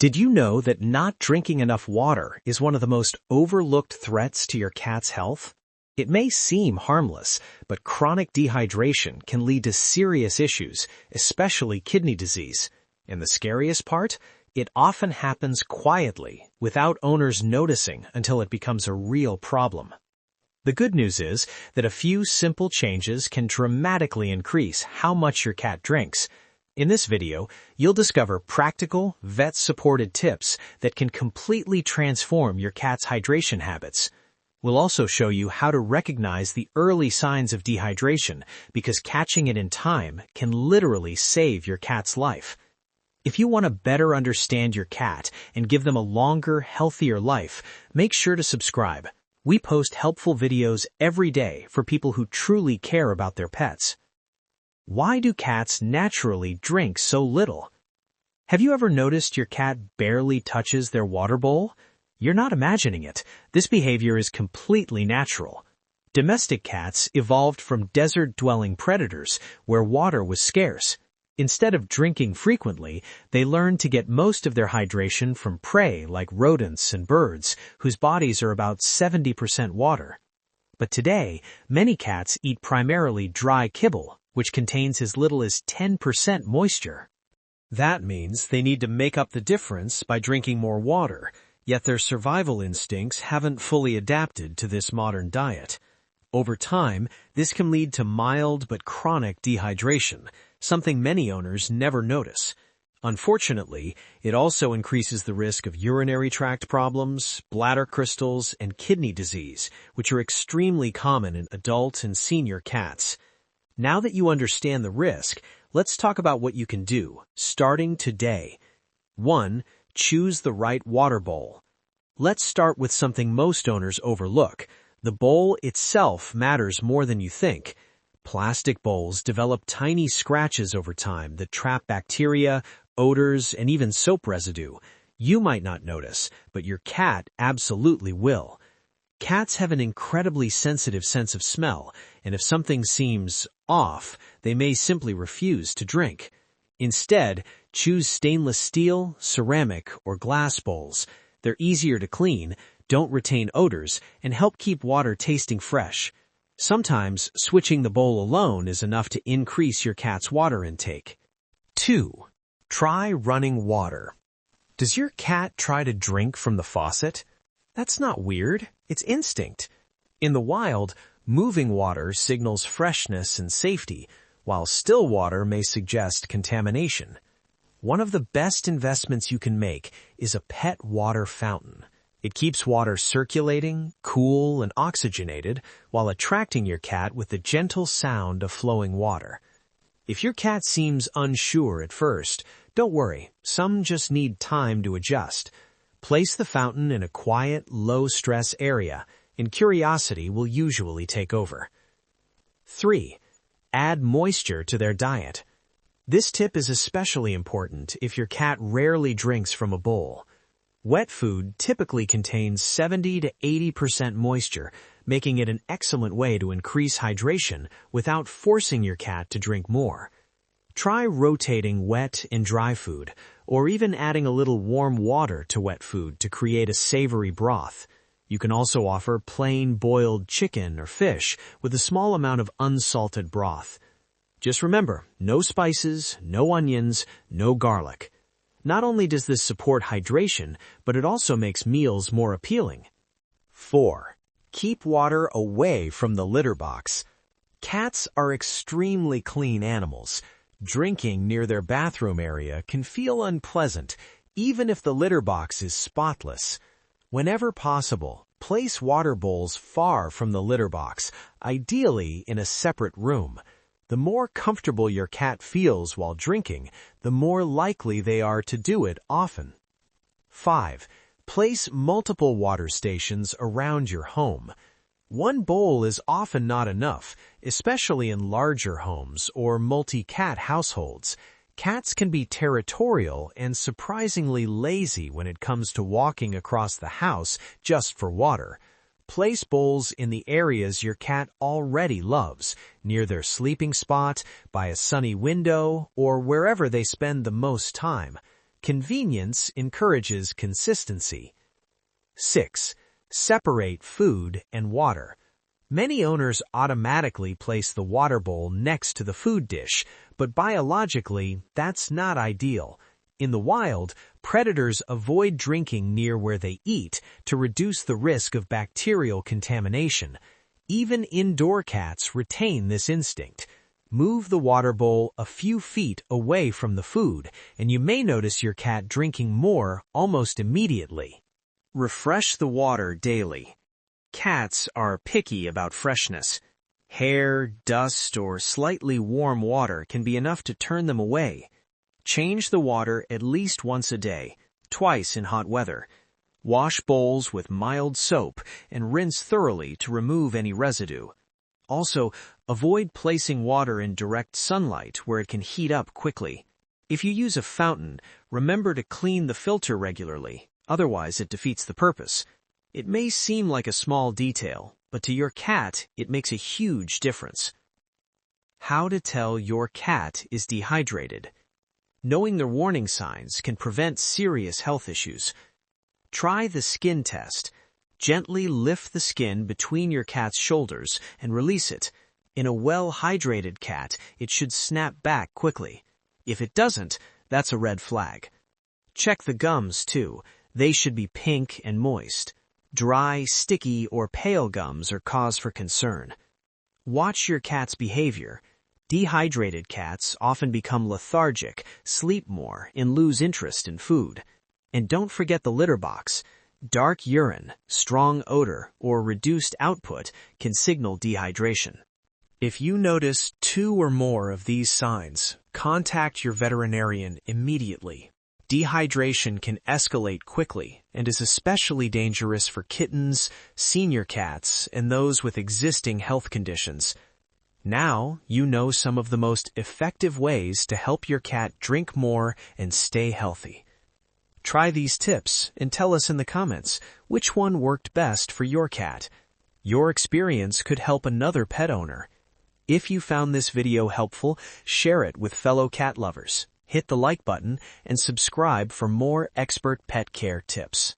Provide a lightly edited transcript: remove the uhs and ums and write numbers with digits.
Did you know that not drinking enough water is one of the most overlooked threats to your cat's health? It may seem harmless, but chronic dehydration can lead to serious issues, especially kidney disease. And the scariest part? It often happens quietly, without owners noticing until it becomes a real problem. The good news is that a few simple changes can dramatically increase how much your cat drinks. In this video, you'll discover practical, vet-supported tips that can completely transform your cat's hydration habits. We'll also show you how to recognize the early signs of dehydration, because catching it in time can literally save your cat's life. If you want to better understand your cat and give them a longer, healthier life, make sure to subscribe. We post helpful videos every day for people who truly care about their pets. Why do cats naturally drink so little? Have you ever noticed your cat barely touches their water bowl? You're not imagining it. This behavior is completely natural. Domestic cats evolved from desert-dwelling predators where water was scarce. Instead of drinking frequently, they learned to get most of their hydration from prey like rodents and birds, whose bodies are about 70% water. But today, many cats eat primarily dry kibble, which contains as little as 10% moisture. That means they need to make up the difference by drinking more water, yet their survival instincts haven't fully adapted to this modern diet. Over time, this can lead to mild but chronic dehydration, something many owners never notice. Unfortunately, it also increases the risk of urinary tract problems, bladder crystals, and kidney disease, which are extremely common in adult and senior cats. Now that you understand the risk, let's talk about what you can do, starting today. 1. Choose the right water bowl. Let's start with something most owners overlook. The bowl itself matters more than you think. Plastic bowls develop tiny scratches over time that trap bacteria, odors, and even soap residue. You might not notice, but your cat absolutely will. Cats have an incredibly sensitive sense of smell, and if something seems off, they may simply refuse to drink. Instead, choose stainless steel, ceramic, or glass bowls. They're easier to clean, don't retain odors, and help keep water tasting fresh. Sometimes, switching the bowl alone is enough to increase your cat's water intake. 2. Try running water. Does your cat try to drink from the faucet? That's not weird. It's instinct. In the wild, moving water signals freshness and safety, while still water may suggest contamination. One of the best investments you can make is a pet water fountain. It keeps water circulating, cool, and oxygenated while attracting your cat with the gentle sound of flowing water. If your cat seems unsure at first, don't worry. Some just need time to adjust. Place the fountain in a quiet, low-stress area, and curiosity will usually take over. 3. Add moisture to their diet. This tip is especially important if your cat rarely drinks from a bowl. Wet food typically contains 70 to 80% moisture, making it an excellent way to increase hydration without forcing your cat to drink more. Try rotating wet and dry food, or even adding a little warm water to wet food to create a savory broth. You can also offer plain boiled chicken or fish with a small amount of unsalted broth. Just remember, no spices, no onions, no garlic. Not only does this support hydration, but it also makes meals more appealing. 4. Keep water away from the litter box. Cats are extremely clean animals. Drinking near their bathroom area can feel unpleasant, even if the litter box is spotless. Whenever possible, place water bowls far from the litter box, ideally in a separate room. The more comfortable your cat feels while drinking, the more likely they are to do it often. 5. Place multiple water stations around your home. One bowl is often not enough, especially in larger homes or multi-cat households. Cats can be territorial and surprisingly lazy when it comes to walking across the house just for water. Place bowls in the areas your cat already loves, near their sleeping spot, by a sunny window, or wherever they spend the most time. Convenience encourages consistency. 6. Separate food and water. Many owners automatically place the water bowl next to the food dish, but biologically, that's not ideal. In the wild, predators avoid drinking near where they eat to reduce the risk of bacterial contamination. Even indoor cats retain this instinct. Move the water bowl a few feet away from the food, and you may notice your cat drinking more almost immediately. Refresh the water daily. Cats are picky about freshness. Hair, dust, or slightly warm water can be enough to turn them away. Change the water at least once a day, twice in hot weather. Wash bowls with mild soap and rinse thoroughly to remove any residue. Also, avoid placing water in direct sunlight where it can heat up quickly. If you use a fountain, remember to clean the filter regularly, otherwise it defeats the purpose. It may seem like a small detail, but to your cat, it makes a huge difference. How to tell your cat is dehydrated. Knowing their warning signs can prevent serious health issues. Try the skin test. Gently lift the skin between your cat's shoulders and release it. In a well-hydrated cat, it should snap back quickly. If it doesn't, that's a red flag. Check the gums, too. They should be pink and moist. Dry, sticky, or pale gums are cause for concern. Watch your cat's behavior. Dehydrated cats often become lethargic, sleep more, and lose interest in food. And don't forget the litter box. Dark urine, strong odor, or reduced output can signal dehydration. If you notice 2 or more of these signs, contact your veterinarian immediately. Dehydration can escalate quickly and is especially dangerous for kittens, senior cats, and those with existing health conditions. Now you know some of the most effective ways to help your cat drink more and stay healthy. Try these tips and tell us in the comments which one worked best for your cat. Your experience could help another pet owner. If you found this video helpful, share it with fellow cat lovers. Hit the like button and subscribe for more expert pet care tips.